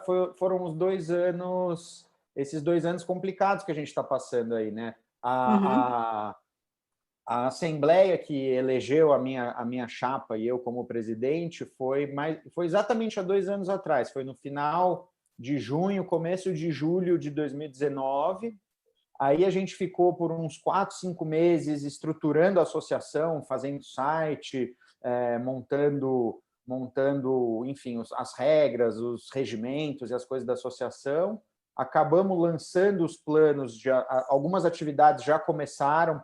foram os 2 anos, esses 2 anos complicados que a gente está passando aí, né? Uhum. A Assembleia que elegeu a minha chapa e eu como presidente foi exatamente há 2 anos atrás, foi no final de junho, começo de julho de 2019. Aí a gente ficou por uns 4, 5 meses estruturando a associação, fazendo site, montando, enfim, as regras, os regimentos e as coisas da associação. Acabamos lançando os planos, algumas atividades já começaram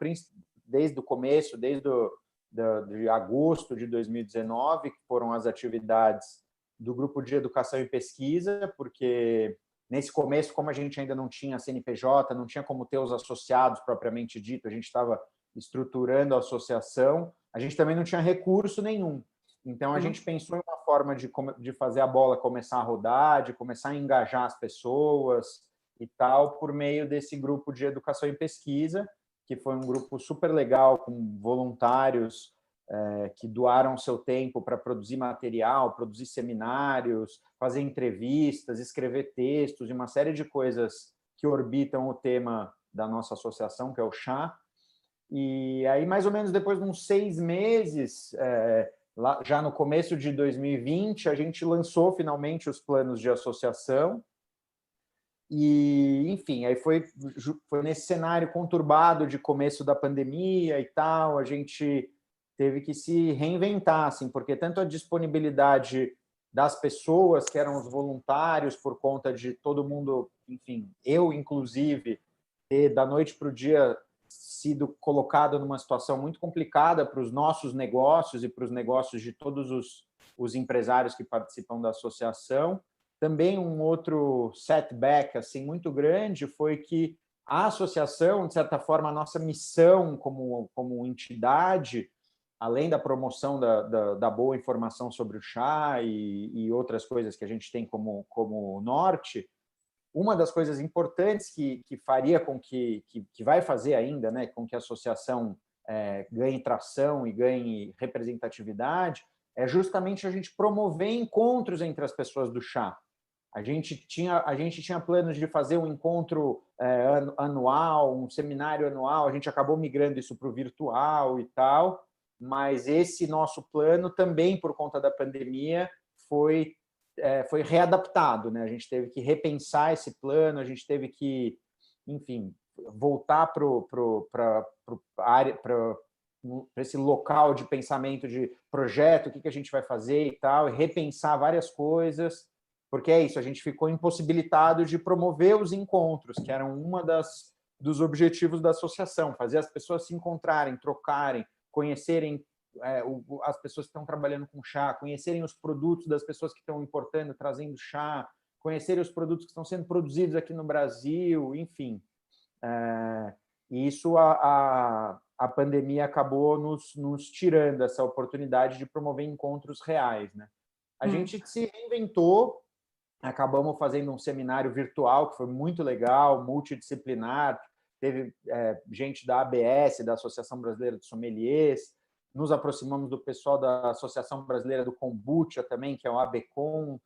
desde o começo, de agosto de 2019, que foram as atividades do Grupo de Educação e Pesquisa, porque nesse começo, como a gente ainda não tinha CNPJ, não tinha como ter os associados propriamente dito, a gente estava estruturando a associação, a gente também não tinha recurso nenhum. Então, a gente pensou em uma forma de fazer a bola começar a rodar, de começar a engajar as pessoas e tal, por meio desse grupo de educação e pesquisa, que foi um grupo super legal, com voluntários que doaram seu tempo para produzir material, produzir seminários, fazer entrevistas, escrever textos e uma série de coisas que orbitam o tema da nossa associação, que é o chá. E aí, mais ou menos depois de uns 6 meses, já no começo de 2020, a gente lançou finalmente os planos de associação. E, enfim, aí foi nesse cenário conturbado de começo da pandemia e tal, a gente teve que se reinventar, assim, porque tanto a disponibilidade das pessoas, que eram os voluntários, por conta de todo mundo, enfim, eu, inclusive, ter da noite para o dia sido colocado numa situação muito complicada para os nossos negócios e para os negócios de todos os empresários que participam da associação. Também um outro setback assim muito grande foi que a associação, de certa forma, a nossa missão como entidade, além da promoção da boa informação sobre o chá e outras coisas que a gente tem como norte, uma das coisas importantes que faria com que vai fazer ainda, né, com que a associação ganhe tração e ganhe representatividade, é justamente a gente promover encontros entre as pessoas do chá. A gente tinha planos de fazer um encontro anual, um seminário anual, a gente acabou migrando isso para o virtual e tal, mas esse nosso plano também, por conta da pandemia, foi readaptado, né? A gente teve que repensar esse plano, a gente teve que, enfim, voltar para esse local de pensamento de projeto, o que a gente vai fazer e tal, e repensar várias coisas, porque é isso, a gente ficou impossibilitado de promover os encontros, que eram dos objetivos da associação, fazer as pessoas se encontrarem, trocarem, conhecerem as pessoas que estão trabalhando com chá, conhecerem os produtos das pessoas que estão importando, trazendo chá, conhecerem os produtos que estão sendo produzidos aqui no Brasil, enfim. E isso a pandemia acabou nos tirando essa oportunidade de promover encontros reais, né? A gente se reinventou, acabamos fazendo um seminário virtual que foi muito legal, multidisciplinar, teve gente da ABS, da Associação Brasileira de Sommeliers, nos aproximamos do pessoal da Associação Brasileira do Kombucha também, que é o ABCOM,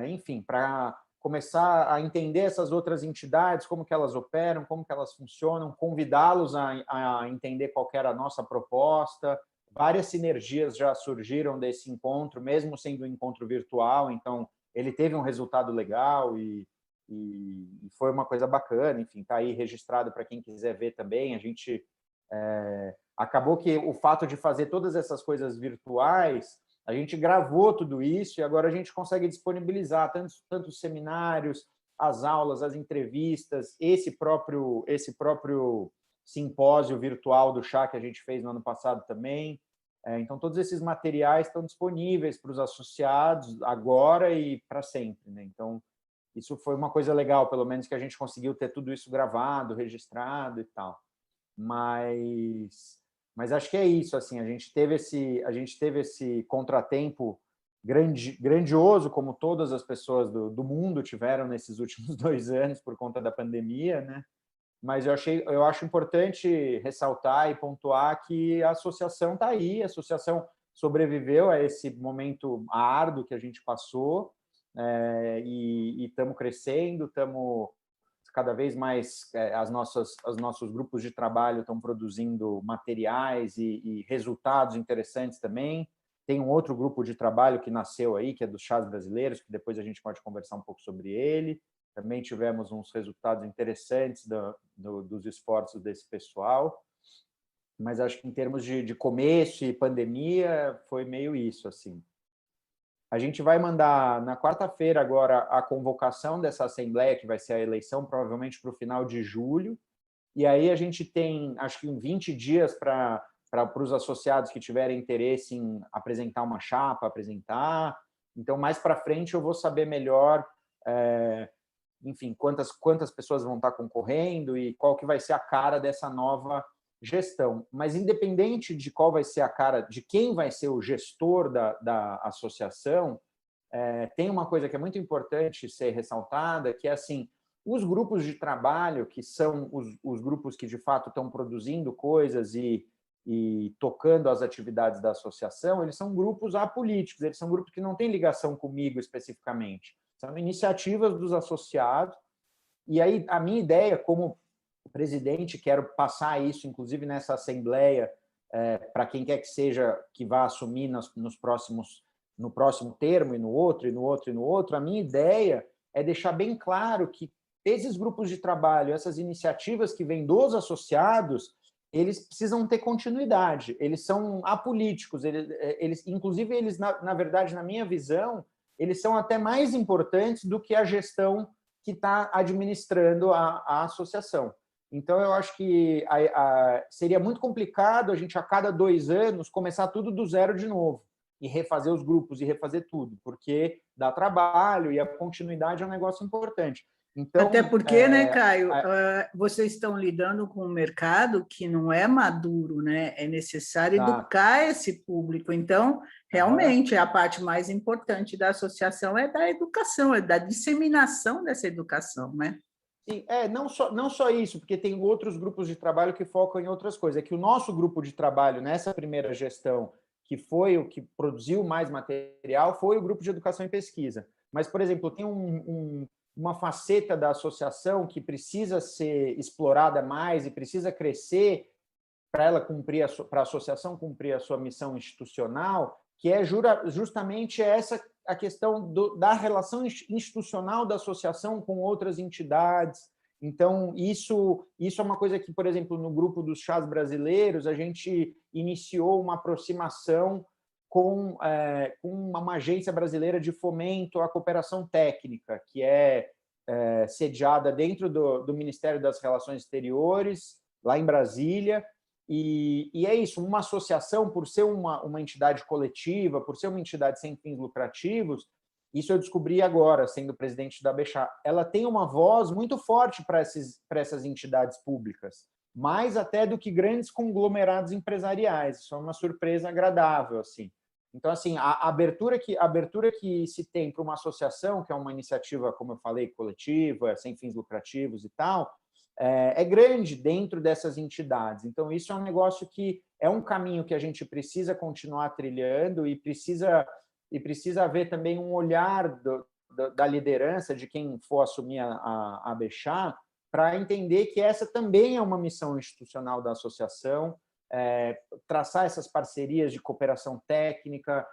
enfim, para começar a entender essas outras entidades, como que elas operam, como que elas funcionam, convidá-los a entender qual era a nossa proposta. Várias sinergias já surgiram desse encontro, mesmo sendo um encontro virtual, então ele teve um resultado legal e foi uma coisa bacana, enfim, está aí registrado para quem quiser ver também. A gente acabou que o fato de fazer todas essas coisas virtuais, a gente gravou tudo isso e agora a gente consegue disponibilizar tantos seminários, as aulas, as entrevistas, esse próprio simpósio virtual do chá que a gente fez no ano passado também. Então, todos esses materiais estão disponíveis para os associados agora e para sempre, né? Então, isso foi uma coisa legal, pelo menos que a gente conseguiu ter tudo isso gravado, registrado e tal. Mas acho que é isso, assim, a gente teve esse contratempo grandioso, como todas as pessoas do mundo tiveram nesses últimos 2 anos por conta da pandemia, né? Mas eu acho importante ressaltar e pontuar que a associação está aí, a associação sobreviveu a esse momento árduo que a gente passou, e estamos crescendo, estamos cada vez mais, os nossos grupos de trabalho estão produzindo materiais e resultados interessantes também. Tem um outro grupo de trabalho que nasceu aí, que é dos chás brasileiros, que depois a gente pode conversar um pouco sobre ele. Também tivemos uns resultados interessantes dos esforços desse pessoal. Mas acho que em termos de começo e pandemia, foi meio isso, assim. A gente vai mandar na quarta-feira agora a convocação dessa assembleia, que vai ser a eleição, provavelmente para o final de julho. E aí a gente tem, acho que 20 dias para os associados que tiverem interesse em apresentar uma chapa, apresentar. Então, mais para frente, eu vou saber melhor, enfim, quantas pessoas vão estar concorrendo e qual que vai ser a cara dessa nova gestão. Mas, independente de qual vai ser a cara, de quem vai ser o gestor da associação, tem uma coisa que é muito importante ser ressaltada, que é assim, os grupos de trabalho, que são os grupos que, de fato, estão produzindo coisas e tocando as atividades da associação, eles são grupos apolíticos, eles são grupos que não têm ligação comigo especificamente. São iniciativas dos associados. E aí, a minha ideia, como presidente, quero passar isso, inclusive nessa assembleia, para quem quer que seja que vá assumir no próximo termo, e no outro, e no outro, e no outro. A minha ideia é deixar bem claro que esses grupos de trabalho, essas iniciativas que vêm dos associados, eles precisam ter continuidade, eles são apolíticos, inclusive, eles, na verdade, na minha visão, eles são até mais importantes do que a gestão que está administrando a associação. Então, eu acho que seria muito complicado a gente, a cada 2 anos, começar tudo do zero de novo e refazer os grupos e refazer tudo, porque dá trabalho e a continuidade é um negócio importante. Então, até porque, né, Caio, vocês estão lidando com um mercado que não é maduro, né? É necessário educar esse público. Então, realmente, a parte mais importante da associação é da educação, é da disseminação dessa educação, né? Sim, não só isso, porque tem outros grupos de trabalho que focam em outras coisas. É que o nosso grupo de trabalho, nessa primeira gestão, que foi o que produziu mais material, foi o grupo de educação e pesquisa. Mas, por exemplo, tem uma faceta da associação que precisa ser explorada mais e precisa crescer para ela cumprir, para a associação cumprir a sua missão institucional, que é justamente essa a questão da relação institucional da associação com outras entidades. Então, isso é uma coisa que, por exemplo, no grupo dos chás brasileiros, a gente iniciou uma aproximação com uma agência brasileira de fomento à cooperação técnica, que é sediada dentro do Ministério das Relações Exteriores, lá em Brasília. E é isso, uma associação, por ser uma entidade coletiva, por ser uma entidade sem fins lucrativos, isso eu descobri agora, sendo presidente da Bechá, ela tem uma voz muito forte para essas entidades públicas, mais até do que grandes conglomerados empresariais. Isso é uma surpresa agradável, assim. Então, assim, a abertura que se tem para uma associação, que é uma iniciativa, como eu falei, coletiva, sem fins lucrativos e tal, é grande dentro dessas entidades. Então, isso é um negócio que é um caminho que a gente precisa continuar trilhando e precisa haver também um olhar da liderança de quem for assumir a Bechá, para entender que essa também é uma missão institucional da associação, traçar essas parcerias de cooperação técnica,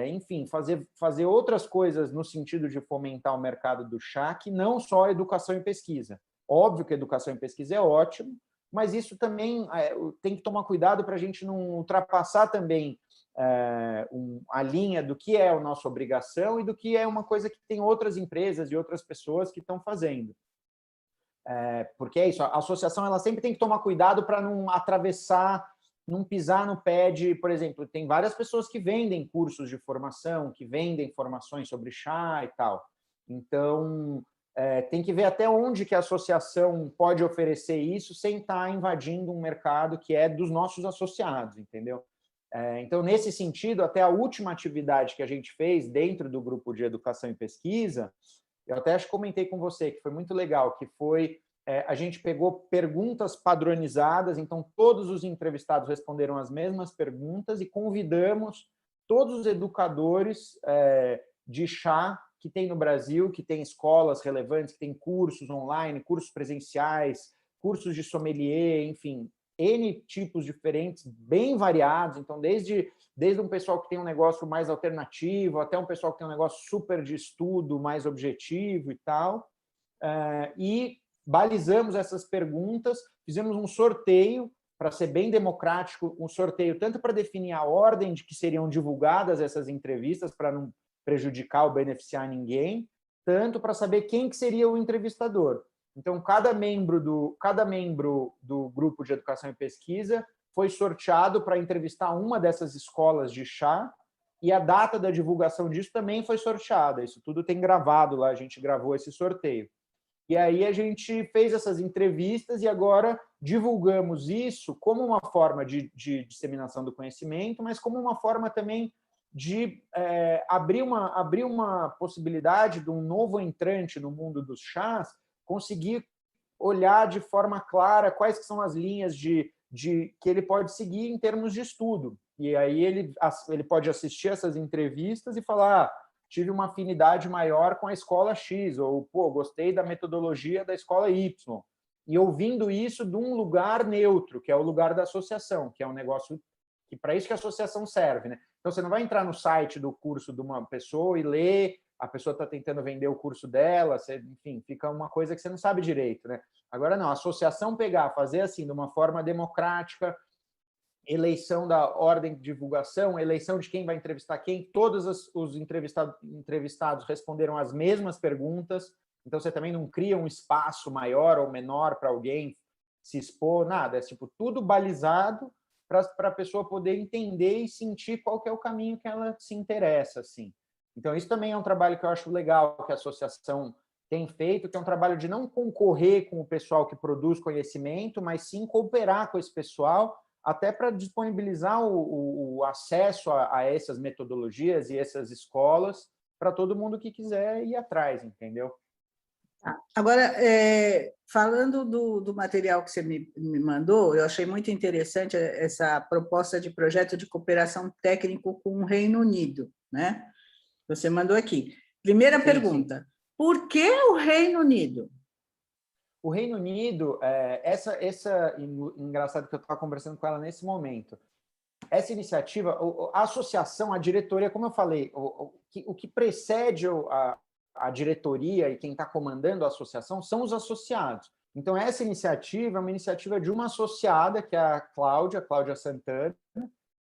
enfim, fazer outras coisas no sentido de fomentar o mercado do chá, que não só educação e pesquisa. Óbvio que educação e pesquisa é ótimo, mas isso também tem que tomar cuidado para a gente não ultrapassar também a linha do que é a nossa obrigação e do que é uma coisa que tem outras empresas e outras pessoas que estão fazendo. Porque é isso, a associação ela sempre tem que tomar cuidado para não atravessar, não pisar no pé de, por exemplo, tem várias pessoas que vendem cursos de formação, que vendem formações sobre chá e tal. Então, tem que ver até onde que a associação pode oferecer isso sem estar invadindo um mercado que é dos nossos associados, entendeu? Então, nesse sentido, até a última atividade que a gente fez dentro do grupo de educação e pesquisa, eu até acho que comentei com você, que foi muito legal, que foi, a gente pegou perguntas padronizadas, então todos os entrevistados responderam as mesmas perguntas e convidamos todos os educadores de chá que tem no Brasil, que tem escolas relevantes, que tem cursos online, cursos presenciais, cursos de sommelier, enfim, N tipos diferentes, bem variados. Então, desde um pessoal que tem um negócio mais alternativo, até um pessoal que tem um negócio super de estudo, mais objetivo e tal. E balizamos essas perguntas, fizemos um sorteio, para ser bem democrático, um sorteio tanto para definir a ordem de que seriam divulgadas essas entrevistas, para não prejudicar ou beneficiar ninguém, tanto para saber quem que seria o entrevistador. Então, cada membro do grupo de educação e pesquisa foi sorteado para entrevistar uma dessas escolas de chá, e a data da divulgação disso também foi sorteada. Isso tudo tem gravado lá, a gente gravou esse sorteio. E aí a gente fez essas entrevistas e agora divulgamos isso como uma forma de disseminação do conhecimento, mas como uma forma também de abrir uma possibilidade de um novo entrante no mundo dos chás conseguir olhar de forma clara quais que são as linhas que ele pode seguir em termos de estudo. E aí ele pode assistir essas entrevistas e falar: tive uma afinidade maior com a escola X, ou gostei da metodologia da escola Y. E ouvindo isso de um lugar neutro, que é o lugar da associação, que é um negócio que para isso que a associação serve, né? Então você não vai entrar no site do curso de uma pessoa e ler, a pessoa está tentando vender o curso dela, enfim, fica uma coisa que você não sabe direito, né? Agora não, a associação fazer assim de uma forma democrática, eleição da ordem de divulgação, eleição de quem vai entrevistar quem, todos os entrevistados responderam as mesmas perguntas, então você também não cria um espaço maior ou menor para alguém se expor, nada, é tipo tudo balizado para a pessoa poder entender e sentir qual que é o caminho que ela se interessa, assim. Então isso também é um trabalho que eu acho legal que a associação tem feito, que é um trabalho de não concorrer com o pessoal que produz conhecimento, mas sim cooperar com esse pessoal, até para disponibilizar o acesso a essas metodologias e essas escolas para todo mundo que quiser ir atrás, entendeu? Agora, falando do material que você me mandou, eu achei muito interessante essa proposta de projeto de cooperação técnico com o Reino Unido, né? Você mandou aqui. Primeira pergunta, por que o Reino Unido? O Reino Unido, engraçado que eu estava conversando com ela nesse momento, essa iniciativa, a associação, a diretoria, como eu falei, o que precede a diretoria e quem está comandando a associação são os associados. Então, essa iniciativa é uma iniciativa de uma associada, que é a Cláudia Santana,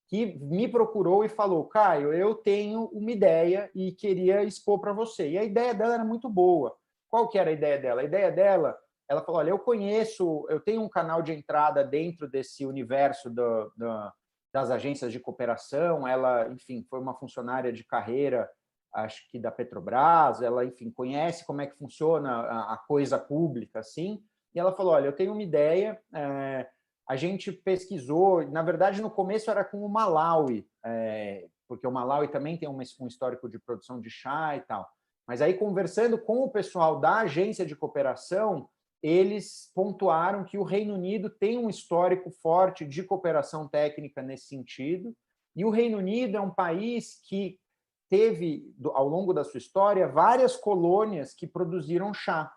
que me procurou e falou: Caio, eu tenho uma ideia e queria expor para você. E a ideia dela era muito boa. Qual que era a ideia dela? A ideia dela, ela falou: olha, eu tenho um canal de entrada dentro desse universo das agências de cooperação. Ela, enfim, foi uma funcionária de carreira, acho que da Petrobras, ela, enfim, conhece como é que funciona a coisa pública, assim, e ela falou: olha, eu tenho uma ideia, a gente pesquisou, na verdade, no começo era com o Malawi, porque o Malawi também tem um histórico de produção de chá e tal, mas aí, conversando com o pessoal da agência de cooperação, eles pontuaram que o Reino Unido tem um histórico forte de cooperação técnica nesse sentido, e o Reino Unido é um país que teve, ao longo da sua história, várias colônias que produziram chá.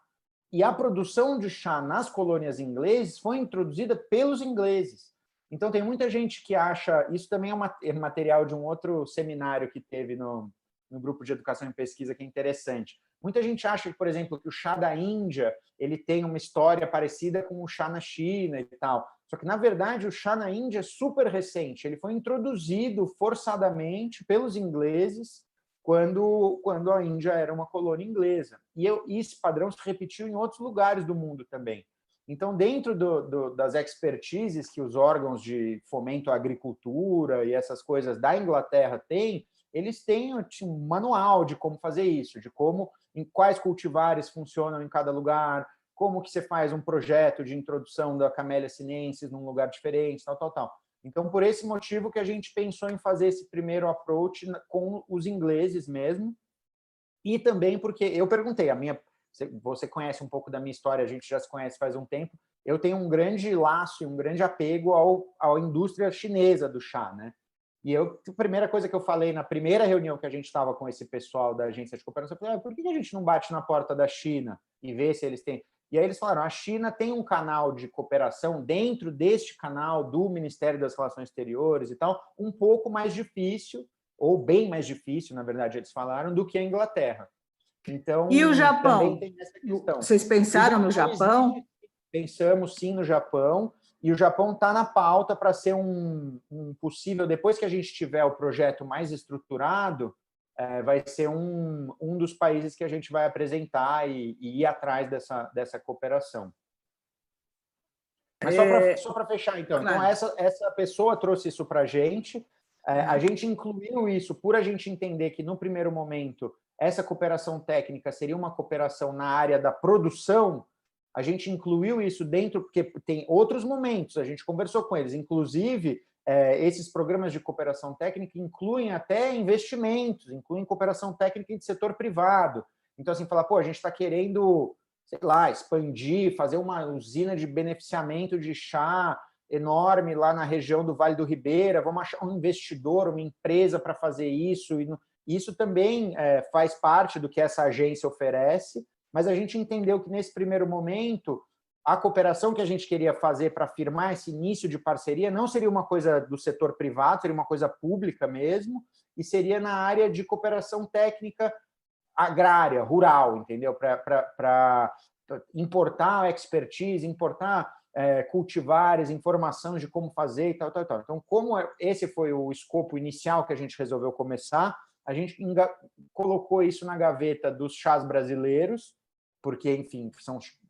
E a produção de chá nas colônias inglesas foi introduzida pelos ingleses. Então, tem muita gente que acha... Isso também é material de um outro seminário que teve no grupo de educação e pesquisa, que é interessante. Muita gente acha, por exemplo, que o chá da Índia ele tem uma história parecida com o chá na China e tal. Só que, na verdade, o chá na Índia é super recente. Ele foi introduzido forçadamente pelos ingleses quando a Índia era uma colônia inglesa. E esse padrão se repetiu em outros lugares do mundo também. Então, dentro das expertises que os órgãos de fomento à agricultura e essas coisas da Inglaterra têm, eles têm um manual de como fazer isso, de em quais cultivares funcionam em cada lugar, como que você faz um projeto de introdução da Camellia sinensis num lugar diferente, tal. Então, por esse motivo que a gente pensou em fazer esse primeiro approach com os ingleses mesmo, e também porque eu perguntei, você conhece um pouco da minha história, a gente já se conhece faz um tempo, eu tenho um grande laço, um grande apego à indústria chinesa do chá, né? E a primeira coisa que eu falei na primeira reunião que a gente estava com esse pessoal da agência de cooperação, eu falei, por que a gente não bate na porta da China e vê se eles têm... E aí eles falaram, a China tem um canal de cooperação dentro deste canal do Ministério das Relações Exteriores e tal, um pouco mais difícil, ou bem mais difícil, na verdade, eles falaram, do que a Inglaterra. Então, e o Japão? também tem essa questão. Vocês pensaram no Japão? Pensamos sim no Japão, e o Japão está na pauta para ser um possível, depois que a gente tiver o projeto mais estruturado, vai ser um dos países que a gente vai apresentar e ir atrás dessa cooperação. Mas só para fechar, então. Claro. Então, essa pessoa trouxe isso para a gente incluiu isso por a gente entender que, no primeiro momento, essa cooperação técnica seria uma cooperação na área da produção. A gente incluiu isso dentro, porque tem outros momentos, a gente conversou com eles, inclusive, esses programas de cooperação técnica incluem até investimentos, incluem cooperação técnica de setor privado. Então, assim, falar, a gente está querendo, sei lá, expandir, fazer uma usina de beneficiamento de chá enorme lá na região do Vale do Ribeira, vamos achar um investidor, uma empresa para fazer isso. E isso também faz parte do que essa agência oferece, mas a gente entendeu que, nesse primeiro momento, a cooperação que a gente queria fazer para firmar esse início de parceria não seria uma coisa do setor privado, seria uma coisa pública mesmo, e seria na área de cooperação técnica agrária, rural, entendeu? Para importar a expertise, importar cultivares, informação de como fazer e tal, tal, tal. Então, como esse foi o escopo inicial que a gente resolveu começar, a gente colocou isso na gaveta dos chás brasileiros, porque, enfim,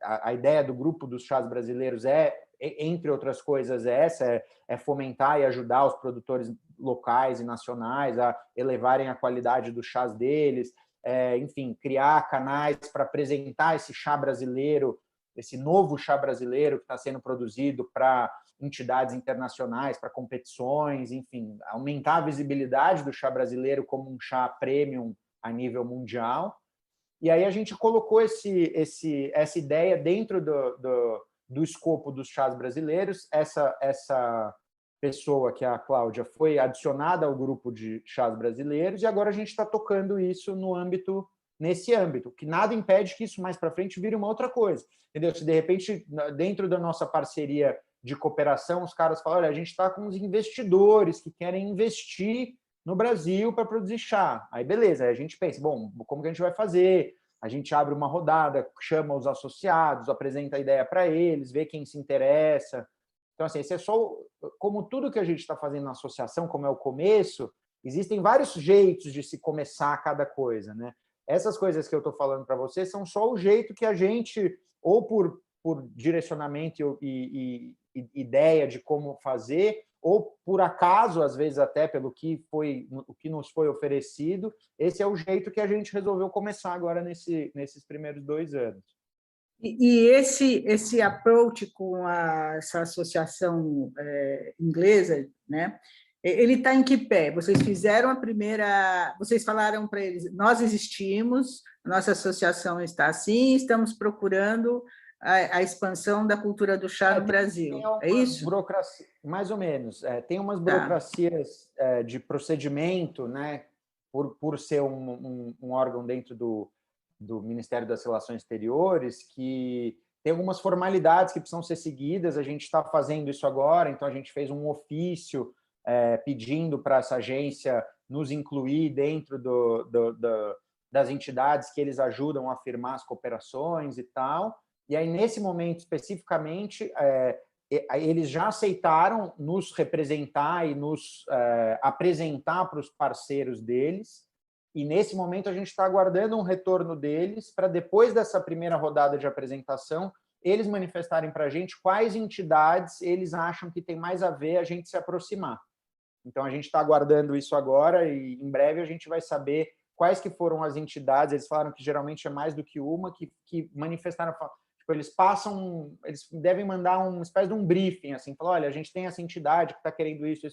a ideia do grupo dos chás brasileiros entre outras coisas, é fomentar e ajudar os produtores locais e nacionais a elevarem a qualidade dos chás deles, enfim, criar canais para apresentar esse chá brasileiro, esse novo chá brasileiro que está sendo produzido para entidades internacionais, para competições, enfim, aumentar a visibilidade do chá brasileiro como um chá premium a nível mundial. E aí a gente colocou essa ideia dentro do escopo dos chás brasileiros. Essa pessoa, que é a Cláudia, foi adicionada ao grupo de chás brasileiros, e agora a gente está tocando isso nesse âmbito, que nada impede que isso mais para frente vire uma outra coisa. Entendeu? Se, de repente, dentro da nossa parceria de cooperação, os caras falam, olha, a gente está com os investidores que querem investir no Brasil para produzir chá. Aí, beleza, aí a gente pensa, bom, como que a gente vai fazer? A gente abre uma rodada, chama os associados, apresenta a ideia para eles, vê quem se interessa. Então, assim, esse é só, como tudo que a gente está fazendo na associação, como é o começo, existem vários jeitos de se começar cada coisa, né? Essas coisas que eu estou falando para vocês são só o jeito que a gente, ou por direcionamento e ideia de como fazer, ou por acaso, às vezes até pelo que nos foi oferecido, esse é o jeito que a gente resolveu começar agora nesses primeiros 2 anos. E esse approach com essa associação inglesa, né? Ele está em que pé? Vocês fizeram a primeira... Vocês falaram para eles, nós existimos, a nossa associação está assim, estamos procurando a expansão da cultura do chá no Brasil. É isso? Burocracia, mais ou menos. Tem umas burocracias de procedimento, né? Por ser um órgão dentro do Ministério das Relações Exteriores, que tem algumas formalidades que precisam ser seguidas. A gente está fazendo isso agora, então a gente fez um ofício pedindo para essa agência nos incluir dentro das entidades que eles ajudam a firmar as cooperações e tal. E aí, nesse momento, especificamente, eles já aceitaram nos representar e nos apresentar para os parceiros deles. E, nesse momento, a gente está aguardando um retorno deles para, depois dessa primeira rodada de apresentação, eles manifestarem para a gente quais entidades eles acham que tem mais a ver a gente se aproximar. Então, a gente está aguardando isso agora e, em breve, a gente vai saber quais que foram as entidades. Eles falaram que, geralmente, é mais do que uma, que manifestaram... Tipo, eles devem mandar uma espécie de um briefing, assim, falar, olha, a gente tem essa entidade que está querendo isso,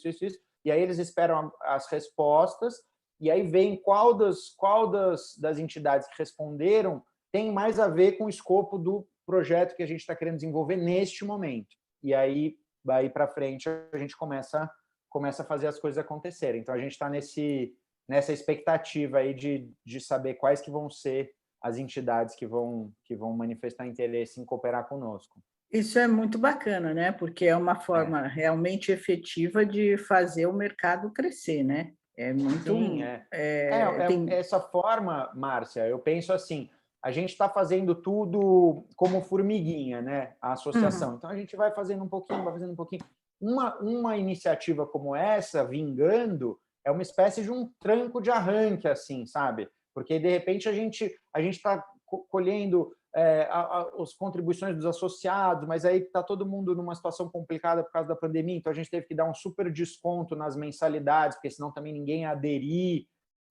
e aí eles esperam as respostas, e aí veem qual das entidades que responderam tem mais a ver com o escopo do projeto que a gente está querendo desenvolver neste momento. E aí, daí para frente, a gente começa começa a fazer as coisas acontecerem. Então, a gente está nessa expectativa aí de saber quais que vão ser as entidades que vão manifestar interesse em cooperar conosco. Isso é muito bacana, né? Porque é uma forma realmente efetiva de fazer o mercado crescer, né? É muito... Sim, essa forma, Márcia, eu penso assim, a gente está fazendo tudo como formiguinha, né? A associação. Então, a gente vai fazendo um pouquinho, vai fazendo um pouquinho. Uma iniciativa como essa, vingando, é uma espécie de um tranco de arranque, assim, sabe? Porque, de repente, a gente está colhendo as contribuições dos associados, mas aí está todo mundo numa situação complicada por causa da pandemia, então a gente teve que dar um super desconto nas mensalidades, porque senão também ninguém ia aderir.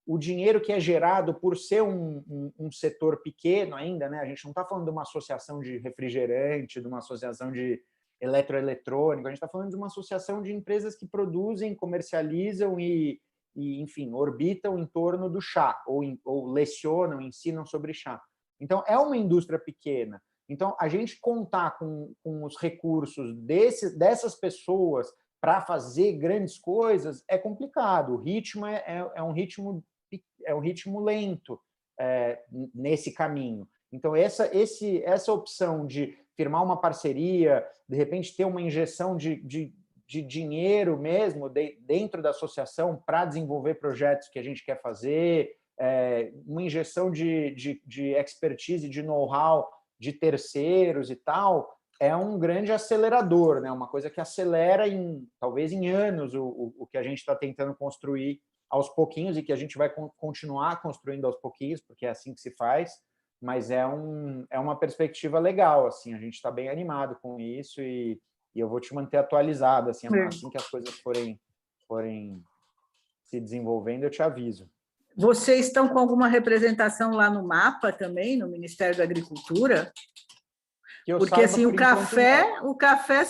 O dinheiro que é gerado por ser um setor pequeno ainda, né? A gente não está falando de uma associação de refrigerante, de uma associação de eletroeletrônico, a gente está falando de uma associação de empresas que produzem, comercializam e enfim, orbitam em torno do chá, ou lecionam, ensinam sobre chá. Então, é uma indústria pequena. Então, a gente contar com os recursos dessas pessoas para fazer grandes coisas é complicado. O ritmo é um ritmo lento nesse caminho. Então, essa opção de firmar uma parceria, de repente ter uma injeção de dinheiro mesmo dentro da associação para desenvolver projetos que a gente quer fazer, uma injeção de expertise, de know-how de terceiros e tal, é um grande acelerador, né? Uma coisa que acelera talvez em anos o que a gente está tentando construir aos pouquinhos e que a gente vai continuar construindo aos pouquinhos, porque é assim que se faz, mas é uma perspectiva legal, assim, a gente está bem animado com isso e eu vou te manter atualizado, assim que as coisas forem se desenvolvendo, eu te aviso. Vocês estão com alguma representação lá no MAPA também, no Ministério da Agricultura? Porque assim, o café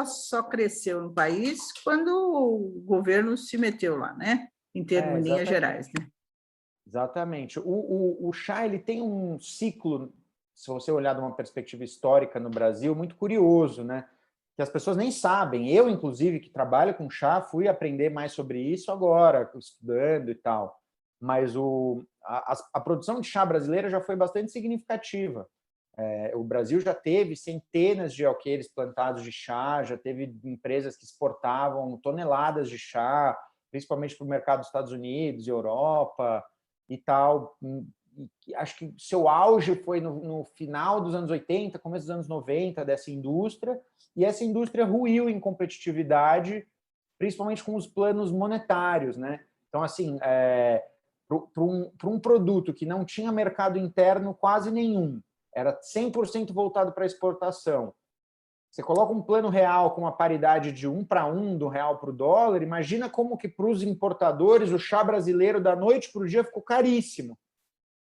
só cresceu no país quando o governo se meteu lá, né? Em termos de linhas gerais, né? Exatamente. O chá ele tem um ciclo, se você olhar de uma perspectiva histórica no Brasil, muito curioso, né? Que as pessoas nem sabem. Eu, inclusive, que trabalho com chá, fui aprender mais sobre isso agora, estudando e tal. Mas a produção de chá brasileira já foi bastante significativa. O Brasil já teve centenas de alqueires plantados de chá, já teve empresas que exportavam toneladas de chá, principalmente para o mercado dos Estados Unidos, Europa e tal. Acho que seu auge foi no final dos anos 80, começo dos anos 90 dessa indústria, e essa indústria ruiu em competitividade, principalmente com os planos monetários, né? Então, assim, para um produto que não tinha mercado interno quase nenhum, era 100% voltado para exportação, você coloca um plano real com uma paridade de 1:1 do real para o dólar, imagina como que para os importadores o chá brasileiro da noite para o dia ficou caríssimo.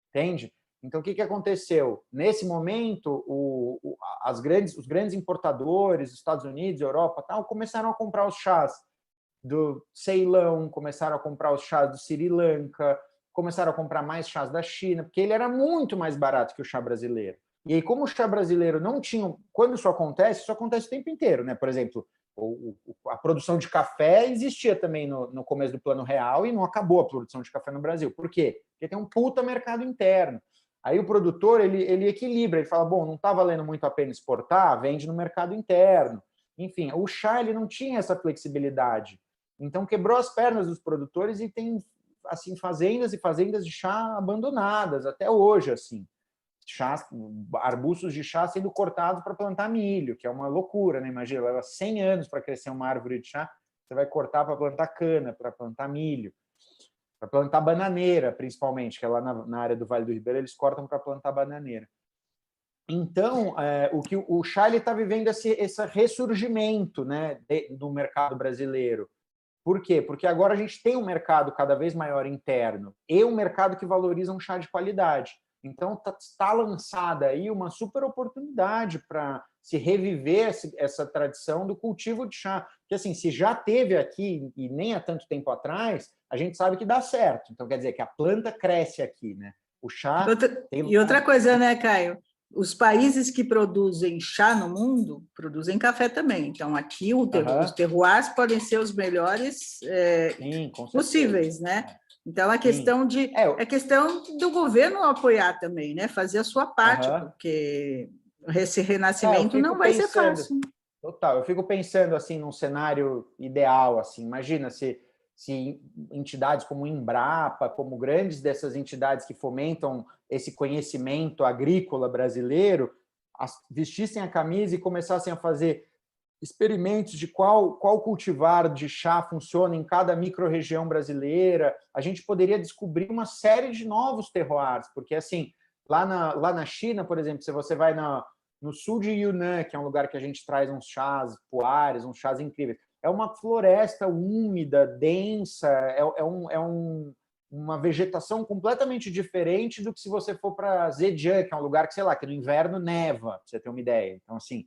Entende? Então, o que aconteceu? Nesse momento, os grandes importadores, Estados Unidos, Europa, tal, começaram a comprar os chás do Ceilão, começaram a comprar os chás do Sri Lanka, começaram a comprar mais chás da China, porque ele era muito mais barato que o chá brasileiro. E aí, como o chá brasileiro não tinha... Quando isso acontece o tempo inteiro, né? Por exemplo, a produção de café existia também no começo do Plano Real e não acabou a produção de café no Brasil. Por quê? Porque tem um puta mercado interno. Aí o produtor, ele equilibra, ele fala, bom, não está valendo muito a pena exportar, vende no mercado interno. Enfim, o chá ele não tinha essa flexibilidade. Então, quebrou as pernas dos produtores e tem assim, fazendas e fazendas de chá abandonadas até hoje, assim. Chás, arbustos de chá sendo cortados para plantar milho, que é uma loucura, né? Imagina, leva 100 anos para crescer uma árvore de chá, você vai cortar para plantar cana, para plantar milho, para plantar bananeira, principalmente, que é lá na área do Vale do Ribeira, eles cortam para plantar bananeira. Então, o chá está vivendo esse ressurgimento, né, do mercado brasileiro. Por quê? Porque agora a gente tem um mercado cada vez maior interno e um mercado que valoriza um chá de qualidade. Então, está lançada aí uma super oportunidade para se reviver essa tradição do cultivo de chá. Porque, assim, se já teve aqui, e nem há tanto tempo atrás, a gente sabe que dá certo. Então, quer dizer que a planta cresce aqui, né? O chá... E outra coisa, né, Caio? os países que produzem chá no mundo produzem café também. Então, aqui os terroirs podem ser os melhores Sim, possíveis, né? Então, a questão é questão do governo apoiar também, né? Fazer a sua parte, porque esse renascimento não vai ser fácil. Total, eu fico pensando assim num cenário ideal, assim, imagina se entidades como Embrapa, como grandes dessas entidades que fomentam esse conhecimento agrícola brasileiro, vestissem a camisa e começassem a fazer experimentos de qual cultivar de chá funciona em cada micro-região brasileira, a gente poderia descobrir uma série de novos terroirs, porque assim, lá na China, por exemplo, se você vai no sul de Yunnan, que é um lugar que a gente traz uns chás puares, uns chás incríveis, é uma floresta úmida, densa, uma vegetação completamente diferente do que se você for para Zhejiang, que é um lugar que, sei lá, que no inverno neva, para você ter uma ideia. Então, assim,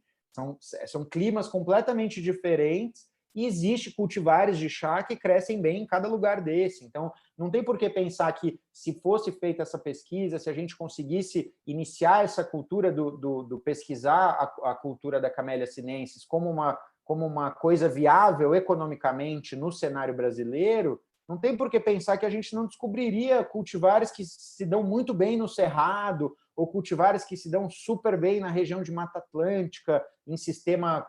são climas completamente diferentes e existe cultivares de chá que crescem bem em cada lugar desse. Então, não tem por que pensar que, se fosse feita essa pesquisa, se a gente conseguisse iniciar essa cultura do pesquisar a cultura da Camellia sinensis como uma coisa viável economicamente no cenário brasileiro, não tem por que pensar que a gente não descobriria cultivares que se dão muito bem no Cerrado, ou cultivares que se dão super bem na região de Mata Atlântica, em sistema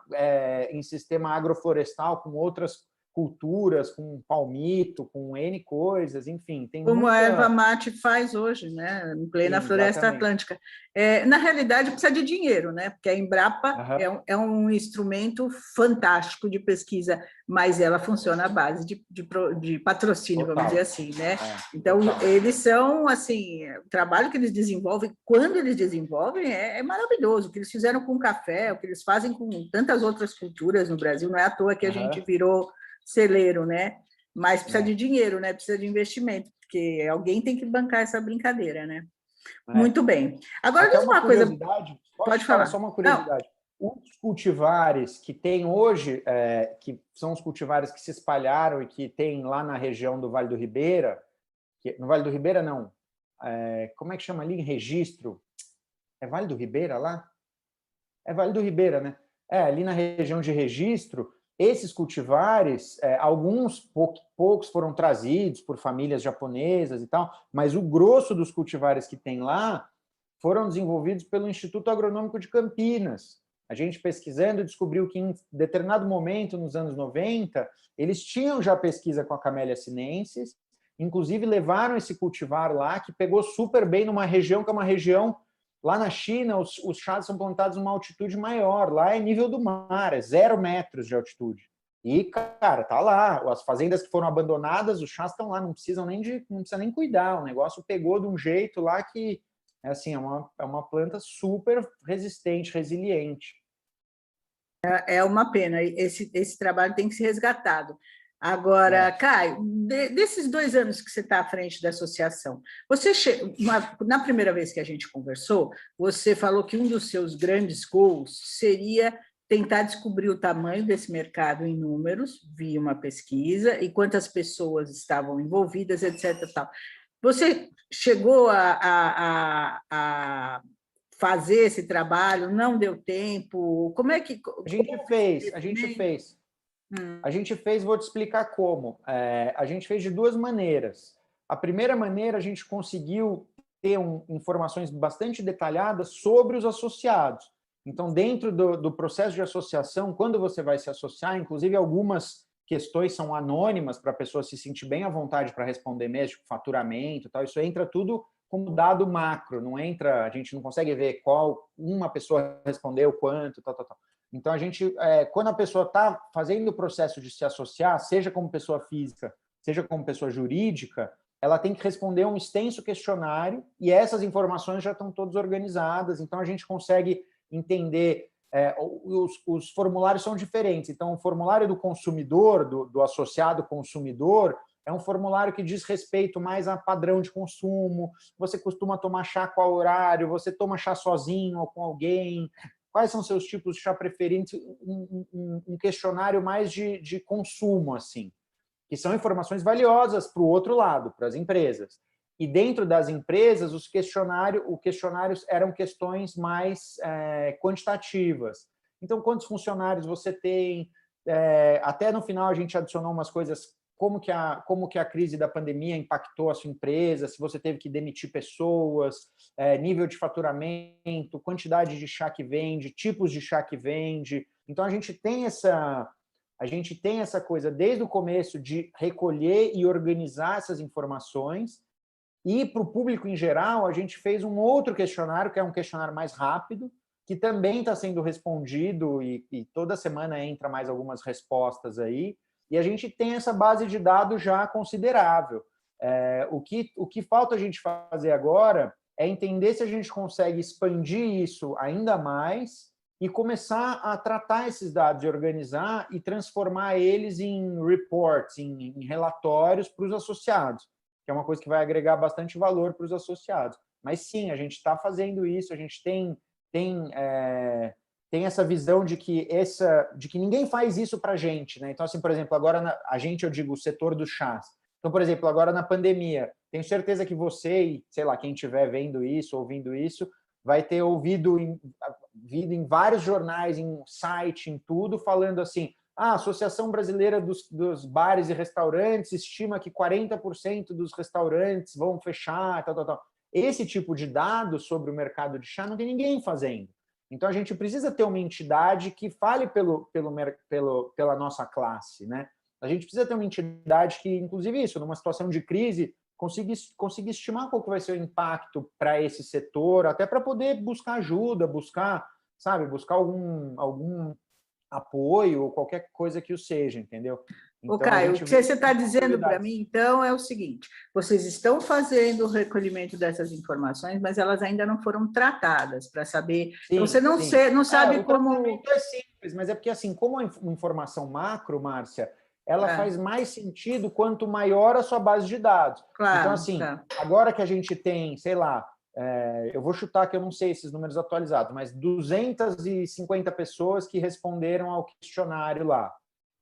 agroflorestal, com outras culturas, com palmito, com N coisas, enfim. Tem Como a erva mate faz hoje, né? Em plena floresta atlântica. Na realidade, precisa de dinheiro, né? Porque a Embrapa é um instrumento fantástico de pesquisa, mas ela funciona à base de patrocínio, vamos dizer assim, né? Então, eles são, assim, o trabalho que eles desenvolvem, quando eles desenvolvem, é maravilhoso. O que eles fizeram com o café, o que eles fazem com tantas outras culturas no Brasil, não é à toa que a gente virou celeiro, né? Mas precisa de dinheiro, né? Precisa de investimento, porque alguém tem que bancar essa brincadeira, né? Muito bem. Agora, diz uma coisa... Pode falar. Só uma curiosidade. Os cultivares que tem hoje, que são os cultivares que se espalharam e que tem lá na região do Vale do Ribeira, no Vale do Ribeira, não. Como é que chama ali em Registro? É Vale do Ribeira lá? É Vale do Ribeira, né? Ali na região de Registro, esses cultivares, alguns poucos foram trazidos por famílias japonesas e tal, mas o grosso dos cultivares que tem lá foram desenvolvidos pelo Instituto Agronômico de Campinas. A gente pesquisando descobriu que em determinado momento, nos anos 90, eles tinham já pesquisa com a Camellia sinensis, inclusive levaram esse cultivar lá, que pegou super bem numa região que é uma região... Lá na China, os chás são plantados em uma altitude maior. Lá é nível do mar, é 0 metros de altitude. E, cara, tá lá. As fazendas que foram abandonadas, os chás estão lá, não precisa nem cuidar. O negócio pegou de um jeito lá que assim, é uma planta super resistente, resiliente. É uma pena. Esse trabalho tem que ser resgatado. Agora, Caio, desses 2 anos que você está à frente da associação, na primeira vez que a gente conversou, você falou que um dos seus grandes goals seria tentar descobrir o tamanho desse mercado em números, via uma pesquisa, e quantas pessoas estavam envolvidas, etc. Tal. Você chegou a fazer esse trabalho? Não deu tempo? Como é que... A gente fez, vou te explicar como. A gente fez de 2 maneiras. A primeira maneira, a gente conseguiu ter informações bastante detalhadas sobre os associados. Então, dentro do processo de associação, quando você vai se associar, inclusive algumas questões são anônimas para a pessoa se sentir bem à vontade para responder mesmo, tipo faturamento, tal. Isso entra tudo como dado macro, não entra, a gente não consegue ver qual uma pessoa respondeu, quanto, tal. Então, a gente, quando a pessoa está fazendo o processo de se associar, seja como pessoa física, seja como pessoa jurídica, ela tem que responder um extenso questionário e essas informações já estão todas organizadas, então a gente consegue entender, os formulários são diferentes, então o formulário do consumidor, do associado consumidor, é um formulário que diz respeito mais a padrão de consumo, você costuma tomar chá qual horário, você toma chá sozinho ou com alguém, quais são seus tipos de chá preferidos, um questionário mais de consumo, assim, que são informações valiosas para o outro lado, para as empresas. E dentro das empresas, os questionários eram questões mais quantitativas. Então, quantos funcionários você tem? Até no final a gente adicionou umas coisas, como que a crise da pandemia impactou a sua empresa, se você teve que demitir pessoas, nível de faturamento, quantidade de chá que vende, tipos de chá que vende. Então, a gente tem essa coisa desde o começo de recolher e organizar essas informações. E para o público em geral, a gente fez um outro questionário, que é um questionário mais rápido, que também está sendo respondido e toda semana entra mais algumas respostas aí, e a gente tem essa base de dados já considerável. O que falta a gente fazer agora é entender se a gente consegue expandir isso ainda mais e começar a tratar esses dados, organizar e transformar eles em reports, em relatórios para os associados, que é uma coisa que vai agregar bastante valor para os associados. Mas sim, a gente está fazendo isso, a gente tem essa visão de que ninguém faz isso para a gente, né? Então, assim, por exemplo, agora a gente, eu digo, o setor dos chás. Então, por exemplo, agora na pandemia, tenho certeza que você e, sei lá, quem estiver vendo isso, ouvindo isso, vai ter ouvido em vários jornais, em site, em tudo, falando assim: a Associação Brasileira dos Bares e Restaurantes estima que 40% dos restaurantes vão fechar, tal, tal, tal. Esse tipo de dado sobre o mercado de chá não tem ninguém fazendo. Então, a gente precisa ter uma entidade que fale pela nossa classe, né? A gente precisa ter uma entidade que, inclusive isso, numa situação de crise, consiga estimar qual que vai ser o impacto para esse setor, até para poder buscar ajuda, buscar algum apoio ou qualquer coisa que o seja, entendeu? Então, Caio, o que você está dizendo para mim, então, é o seguinte: vocês estão fazendo o recolhimento dessas informações, mas elas ainda não foram tratadas para saber. Sim, então, você não sabe como. O tratamento é simples, mas é porque, assim, como a informação macro, Márcia, ela faz mais sentido quanto maior a sua base de dados. Claro, então, assim, agora que a gente tem, sei lá, eu vou chutar que eu não sei esses números atualizados, mas 250 pessoas que responderam ao questionário lá.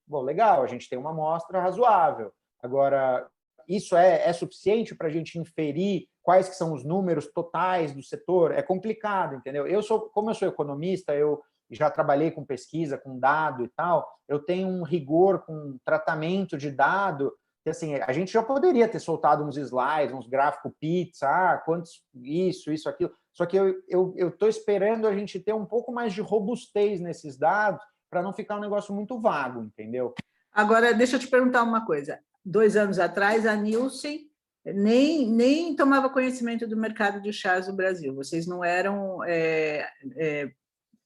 Bom, legal, a gente tem uma amostra razoável. Agora, isso é suficiente para a gente inferir quais que são os números totais do setor? É complicado, entendeu? Como eu sou economista, eu já trabalhei com pesquisa, com dado e tal, eu tenho um rigor com tratamento de dado, que assim, a gente já poderia ter soltado uns slides, uns gráficos pizza, quantos isso, aquilo, só que eu estou esperando a gente ter um pouco mais de robustez nesses dados, para não ficar um negócio muito vago, entendeu? Agora, deixa eu te perguntar uma coisa. 2 anos atrás, a Nielsen nem tomava conhecimento do mercado de chás no Brasil. Vocês não eram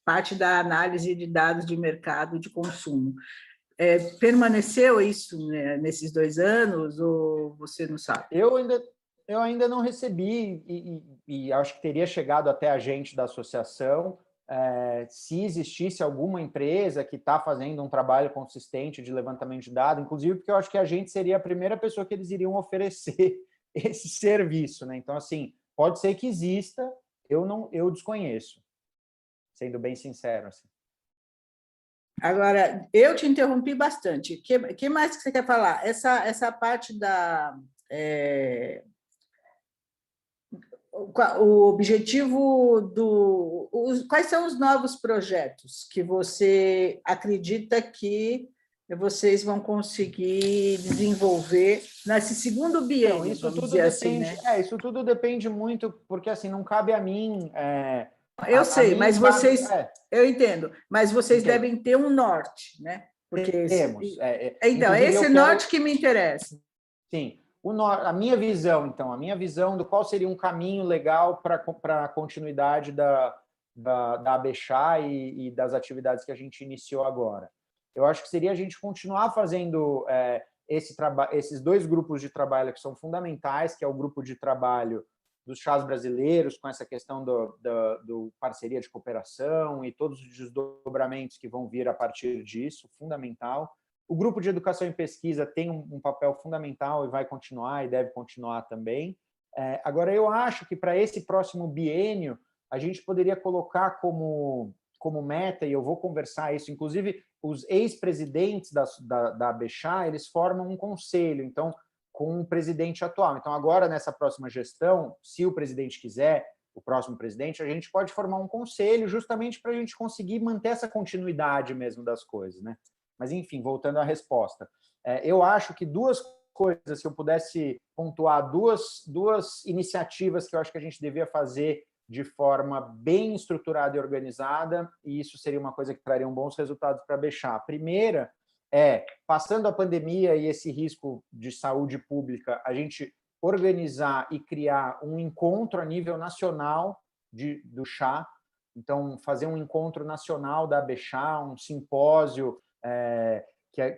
parte da análise de dados de mercado de consumo. Permaneceu isso, né, nesses 2 anos, ou você não sabe? Eu ainda não recebi, e acho que teria chegado até a gente da associação, se existisse alguma empresa que está fazendo um trabalho consistente de levantamento de dados, inclusive porque eu acho que a gente seria a primeira pessoa que eles iriam oferecer esse serviço, né? Então, assim, pode ser que exista, eu desconheço, sendo bem sincero. Assim. Agora, eu te interrompi bastante. O que mais que você quer falar? Essa parte da... o objetivo quais são os novos projetos que você acredita que vocês vão conseguir desenvolver nesse segundo biênio, então, vamos dizer assim, né? Isso tudo depende muito, porque assim, não cabe a mim... eu sei, mas vocês... eu entendo, mas vocês devem ter um norte, né? Porque temos. Então, é esse norte que me interessa. Sim. A minha visão do qual seria um caminho legal para a continuidade da Abechá e das atividades que a gente iniciou agora. Eu acho que seria a gente continuar fazendo esses 2 grupos de trabalho que são fundamentais, que é o grupo de trabalho dos chás brasileiros, com essa questão do parceria de cooperação e todos os desdobramentos que vão vir a partir disso, fundamental. O grupo de educação e pesquisa tem um papel fundamental e vai continuar, e deve continuar também. Agora, eu acho que para esse próximo biênio, a gente poderia colocar como meta, e eu vou conversar isso, inclusive os ex-presidentes da Abechá, eles formam um conselho. Então, com o presidente atual. Então, agora, nessa próxima gestão, se o presidente quiser, o próximo presidente, a gente pode formar um conselho justamente para a gente conseguir manter essa continuidade mesmo das coisas, né? Mas, enfim, voltando à resposta. Eu acho que duas coisas, se eu pudesse pontuar duas iniciativas que eu acho que a gente devia fazer de forma bem estruturada e organizada, e isso seria uma coisa que traria bons resultados para a Bechá. A primeira passando a pandemia e esse risco de saúde pública, a gente organizar e criar um encontro a nível nacional do chá. Então, fazer um encontro nacional da Bechá, um simpósio,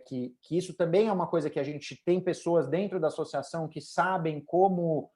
que isso também é uma coisa que a gente tem pessoas dentro da associação que sabem como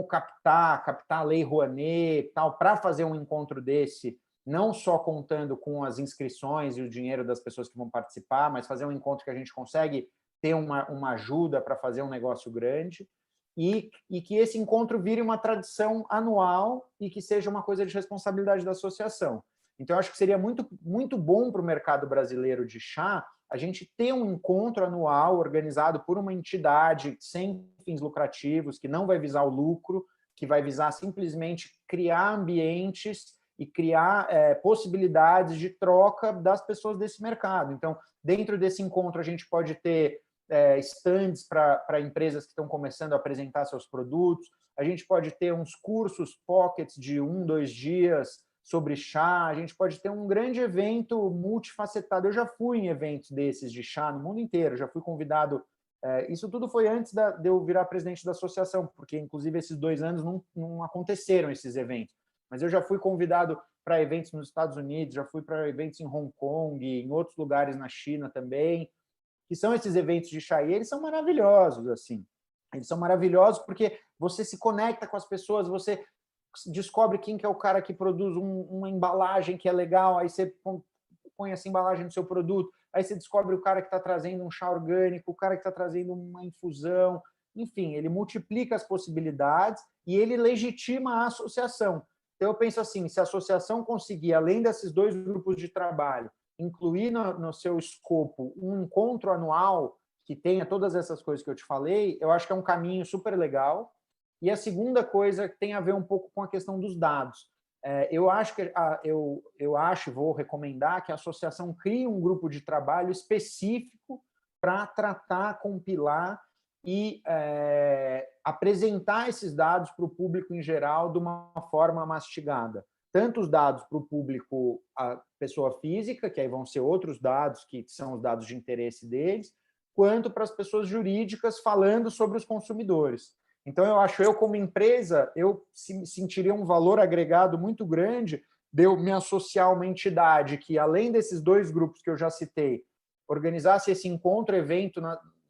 captar a Lei Rouanet, tal, para fazer um encontro desse, não só contando com as inscrições e o dinheiro das pessoas que vão participar, mas fazer um encontro que a gente consegue ter uma ajuda para fazer um negócio grande, e que esse encontro vire uma tradição anual e que seja uma coisa de responsabilidade da associação. Então, eu acho que seria muito, muito bom para o mercado brasileiro de chá a gente ter um encontro anual organizado por uma entidade sem fins lucrativos, que não vai visar o lucro, que vai visar simplesmente criar ambientes e criar possibilidades de troca das pessoas desse mercado. Então, dentro desse encontro, a gente pode ter stands para empresas que estão começando a apresentar seus produtos, a gente pode ter uns cursos pockets de 1, 2 dias sobre chá, a gente pode ter um grande evento multifacetado. Eu já fui em eventos desses de chá no mundo inteiro, já fui convidado. Isso tudo foi antes de eu virar presidente da associação, porque, inclusive, esses 2 anos não aconteceram esses eventos. Mas eu já fui convidado para eventos nos Estados Unidos, já fui para eventos em Hong Kong, em outros lugares na China também, que são esses eventos de chá, e eles são maravilhosos, assim. Eles são maravilhosos porque você se conecta com as pessoas, você descobre quem que é o cara que produz uma embalagem que é legal, aí você põe essa embalagem no seu produto, aí você descobre o cara que está trazendo um chá orgânico, o cara que está trazendo uma infusão, enfim, ele multiplica as possibilidades e ele legitima a associação. Então, eu penso assim, se a associação conseguir, além desses 2 grupos de trabalho, incluir no seu escopo um encontro anual que tenha todas essas coisas que eu te falei, eu acho que é um caminho super legal. E a segunda coisa tem a ver um pouco com a questão dos dados. Eu acho e vou recomendar que a associação crie um grupo de trabalho específico para tratar, compilar e apresentar esses dados para o público em geral de uma forma mastigada. Tanto os dados para o público, a pessoa física, que aí vão ser outros dados, que são os dados de interesse deles, quanto para as pessoas jurídicas falando sobre os consumidores. Então, eu como empresa, eu sentiria um valor agregado muito grande de eu me associar a uma entidade que, além desses 2 grupos que eu já citei, organizasse esse evento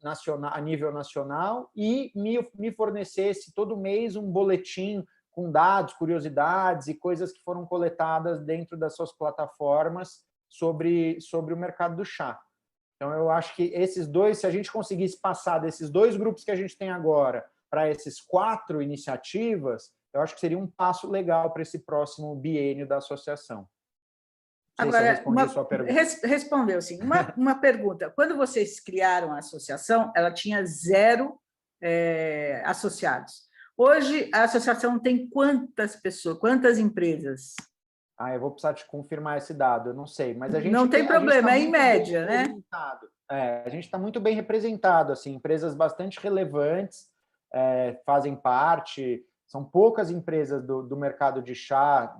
nacional, a nível nacional e me fornecesse todo mês um boletim com dados, curiosidades e coisas que foram coletadas dentro das suas plataformas sobre o mercado do chá. Então, eu acho que esses 2, se a gente conseguisse passar desses 2 grupos que a gente tem agora para esses 4 iniciativas, eu acho que seria um passo legal para esse próximo biênio da associação. Não sei se eu respondi a sua pergunta. Respondeu, sim. Uma pergunta. Quando vocês criaram a associação, ela tinha 0 associados. Hoje, a associação tem quantas pessoas, quantas empresas? Eu vou precisar te confirmar esse dado, eu não sei. Mas a gente não tem problema, é em média, né? A gente está muito bem representado, assim, empresas bastante relevantes fazem parte, são poucas empresas do mercado de chá,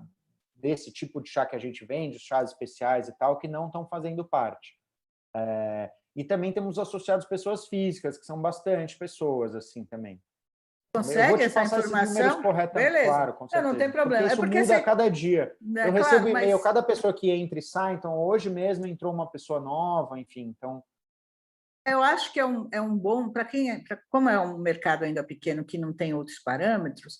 desse tipo de chá que a gente vende, os chás especiais e tal, que não estão fazendo parte. E também temos associados pessoas físicas, que são bastante pessoas, assim, também. Consegue essa informação? Beleza. Claro, com certeza. Não tem problema. Porque isso muda a cada dia. Eu recebo e-mail, cada pessoa que entra e sai, então hoje mesmo entrou uma pessoa nova, enfim, então... Eu acho que é um bom, como é um mercado ainda pequeno que não tem outros parâmetros,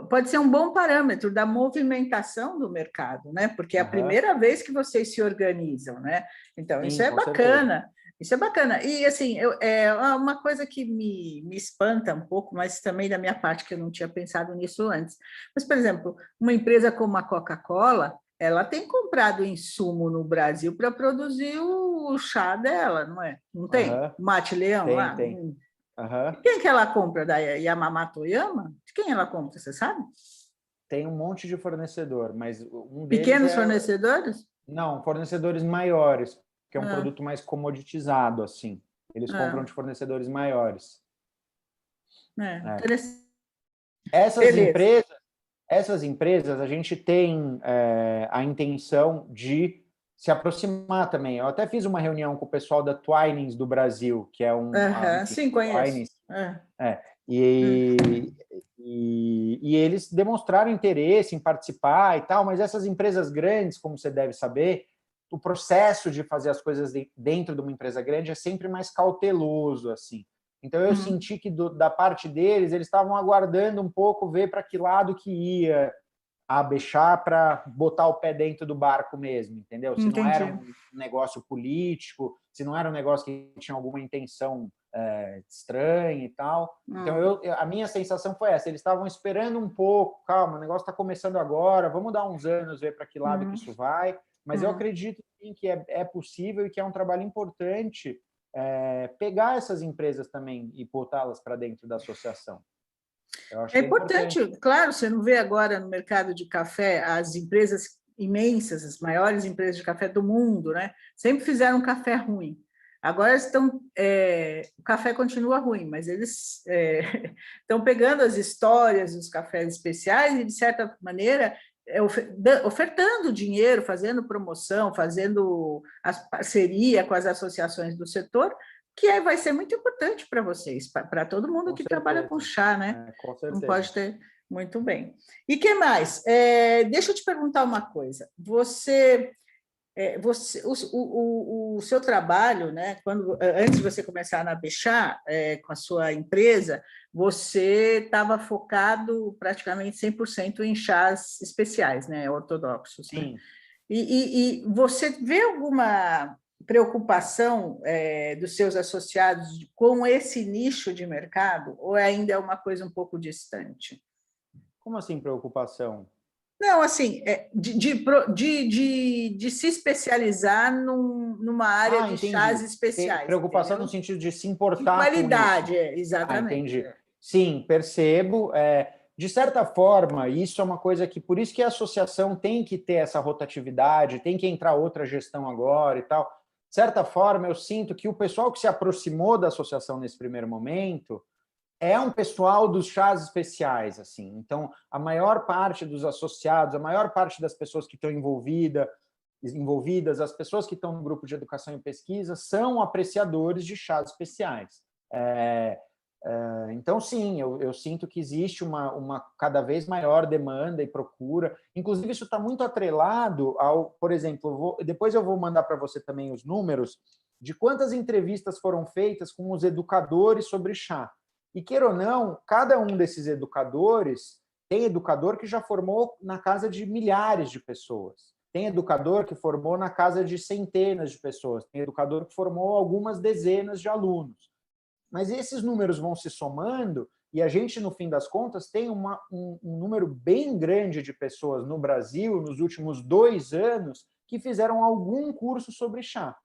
pode ser um bom parâmetro da movimentação do mercado, né? Porque é a primeira vez que vocês se organizam, né? Então, sim, isso é bacana. Certeza. Isso é bacana. E, assim, é uma coisa que me espanta um pouco, mas também da minha parte, que eu não tinha pensado nisso antes. Mas, por exemplo, uma empresa como a Coca-Cola, ela tem comprado insumo no Brasil para produzir o chá dela, não é? Não tem? Mate Leão lá? Tem. Uhum. Quem que ela compra? Da Yamamoto Oyama? De quem ela compra, você sabe? Tem um monte de fornecedor, mas um deles Pequenos fornecedores? Não, fornecedores maiores, que é um Ah, produto mais comoditizado, assim. Eles compram ah, de fornecedores maiores. É. interessante. Essas Beleza. empresas, essas empresas, a gente tem a intenção de se aproximar também. Eu até fiz uma reunião com o pessoal da Twinings do Brasil, que é enfim, Sim, conheço. Twinings, e, e eles demonstraram interesse em participar e tal, mas essas empresas grandes, como você deve saber, o processo de fazer as coisas dentro de uma empresa grande é sempre mais cauteloso, assim. Então, eu senti que da parte deles, eles estavam aguardando um pouco, ver para que lado que ia a Bechá para botar o pé dentro do barco mesmo, entendeu? Se não era Entendi. um negócio político, se não era um negócio que tinha alguma intenção estranha e tal. Então, a minha sensação foi essa, eles estavam esperando um pouco, calma, o negócio está começando agora, vamos dar uns anos, ver para que lado que isso vai, mas eu acredito sim, que é possível e que é um trabalho importante pegar essas empresas também e botá-las para dentro da associação. Eu acho É que é importante. importante, claro, você não vê agora no mercado de café as empresas imensas, as maiores empresas de café do mundo, né? Sempre fizeram café ruim. Agora estão, o café continua ruim, mas eles estão pegando as histórias dos cafés especiais e, de certa maneira, ofertando dinheiro, fazendo promoção, fazendo parceria com as associações do setor, que vai ser muito importante para vocês, para todo mundo Com que certeza. trabalha com chá, né? Com Não certeza. pode ter. Muito bem. E que mais? Deixa eu te perguntar uma coisa. O seu trabalho, né? Antes de você começar na Bechá, com a sua empresa, você estava focado praticamente 100% em chás especiais, né? Ortodoxos, né? Sim. E você vê alguma preocupação dos seus associados com esse nicho de mercado, ou ainda é uma coisa um pouco distante? Como assim preocupação? Não, assim, de se especializar numa área de chás Entendi. especiais, Preocupação no entendeu? sentido de se De importar com isso. qualidade, exatamente. Entendi. Sim, percebo. De certa forma, isso é uma coisa que, por isso que a associação tem que ter essa rotatividade, tem que entrar outra gestão agora e tal. De certa forma, eu sinto que o pessoal que se aproximou da associação nesse primeiro momento é um pessoal dos chás especiais, assim. Então, a maior parte dos associados, a maior parte das pessoas que estão envolvidas, as pessoas que estão no grupo de educação e pesquisa são apreciadores de chás especiais. Então, sim, eu sinto que existe uma cada vez maior demanda e procura. Inclusive, isso está muito atrelado ao, por exemplo, depois eu vou mandar para você também os números de quantas entrevistas foram feitas com os educadores sobre chá. E, queira ou não, cada um desses educadores tem educador que já formou na casa de milhares de pessoas. Tem educador que formou na casa de centenas de pessoas. Tem educador que formou algumas dezenas de alunos. Mas esses números vão se somando e a gente, no fim das contas, tem um número bem grande de pessoas no Brasil, nos últimos 2 anos, que fizeram algum curso sobre chá.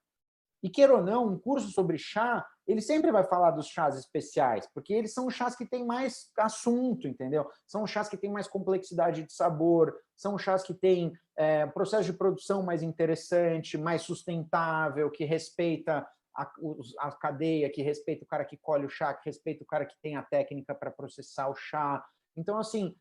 E, queira ou não, um curso sobre chá, ele sempre vai falar dos chás especiais, porque eles são chás que têm mais assunto, entendeu? São chás que têm mais complexidade de sabor, são chás que têm processo de produção mais interessante, mais sustentável, que respeita a cadeia, que respeita o cara que colhe o chá, que respeita o cara que tem a técnica para processar o chá. Então, assim,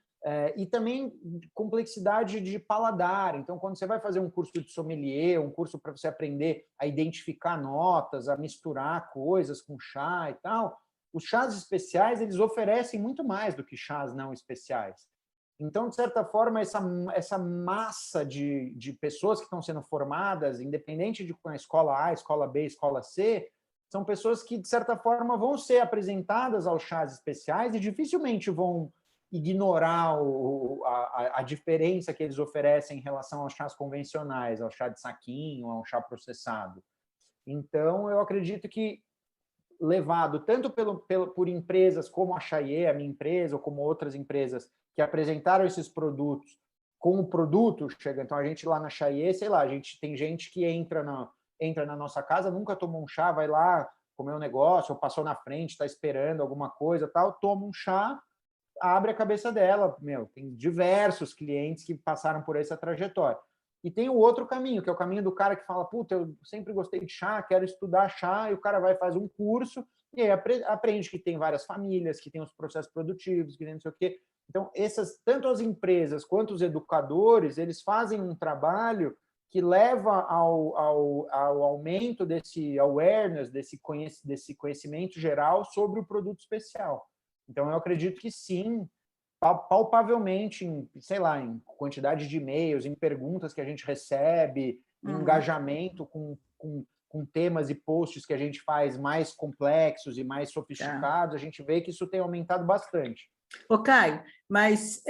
e também complexidade de paladar. Então, quando você vai fazer um curso de sommelier, um curso para você aprender a identificar notas, a misturar coisas com chá e tal, os chás especiais eles oferecem muito mais do que chás não especiais. Então, de certa forma, essa massa de pessoas que estão sendo formadas, independente de com a escola A, escola B, escola C, são pessoas que, de certa forma, vão ser apresentadas aos chás especiais e dificilmente vão ignorar a diferença que eles oferecem em relação aos chás convencionais, ao chá de saquinho, ao chá processado. Então, eu acredito que, levado tanto por empresas como a Chaie, a minha empresa, ou como outras empresas que apresentaram esses produtos, com o produto chega. Então, a gente lá na Chaie, sei lá, tem gente que entra na nossa casa, nunca tomou um chá, vai lá, comeu um negócio, ou passou na frente, está esperando alguma coisa, tal, toma um chá, abre a cabeça dela. Tem diversos clientes que passaram por essa trajetória. E tem o outro caminho, que é o caminho do cara que fala, puta, eu sempre gostei de chá, quero estudar chá, e o cara vai fazer um curso, e aí aprende que tem várias famílias, que tem os processos produtivos, que tem não sei o quê. Então, tanto as empresas quanto os educadores, eles fazem um trabalho que leva ao aumento desse awareness, desse conhecimento geral sobre o produto especial. Então, eu acredito que sim, palpavelmente, em quantidade de e-mails, em perguntas que a gente recebe, em engajamento com temas e posts que a gente faz mais complexos e mais sofisticados, a gente vê que isso tem aumentado bastante. Ô, Caio, mas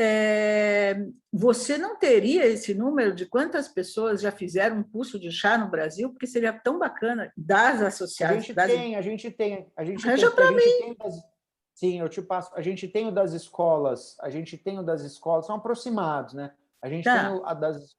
você não teria esse número de quantas pessoas já fizeram um curso de chá no Brasil? Porque seria tão bacana das associações. A gente tem. Arranja para mim. Sim, eu te passo. A gente tem o das escolas, são aproximados, né? A gente tem o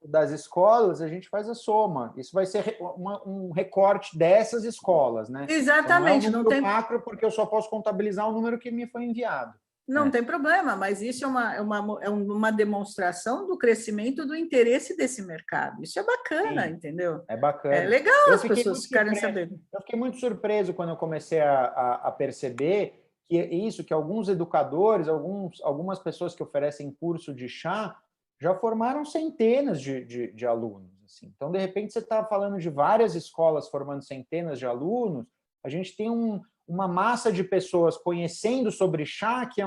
das escolas, a gente faz a soma. Isso vai ser um recorte dessas escolas, né? Exatamente. Então, não é um número macro, porque eu só posso contabilizar o número que me foi enviado. Não tem problema, mas isso é uma demonstração do crescimento do interesse desse mercado. Isso é bacana, Sim, entendeu? É bacana. É legal as pessoas ficarem sabendo. Eu fiquei muito surpreso quando eu comecei a perceber que alguns educadores, algumas pessoas que oferecem curso de chá, já formaram centenas de alunos. Assim. Então, de repente, você está falando de várias escolas formando centenas de alunos, a gente tem uma massa de pessoas conhecendo sobre chá que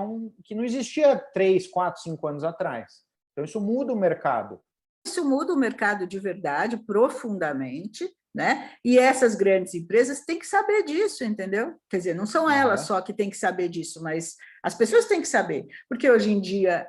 não existia 3, 4, 5 anos atrás. Então, isso muda o mercado. Isso muda o mercado de verdade, profundamente, né? E essas grandes empresas têm que saber disso, entendeu? Quer dizer, não são elas só que têm que saber disso, mas as pessoas têm que saber. Porque hoje em dia,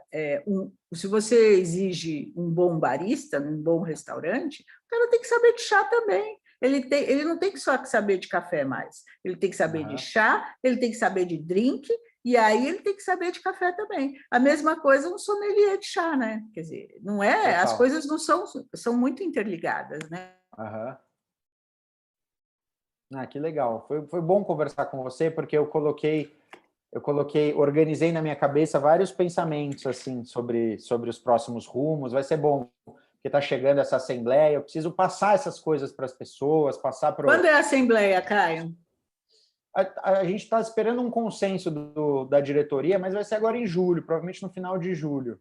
se você exige um bom barista num bom restaurante, o cara tem que saber de chá também. Ele não tem que só saber de café mais. Ele tem que saber de chá, ele tem que saber de drink, e aí ele tem que saber de café também. A mesma coisa um sommelier de chá, né? Quer dizer, não é, total. As coisas não são muito interligadas, né? Que legal. Foi bom conversar com você, porque eu organizei na minha cabeça vários pensamentos assim sobre os próximos rumos. Vai ser bom, porque está chegando essa assembleia, eu preciso passar essas coisas para as pessoas, passar para... Quando é a assembleia, Caio? A gente está esperando um consenso da diretoria, mas vai ser agora em julho, provavelmente no final de julho.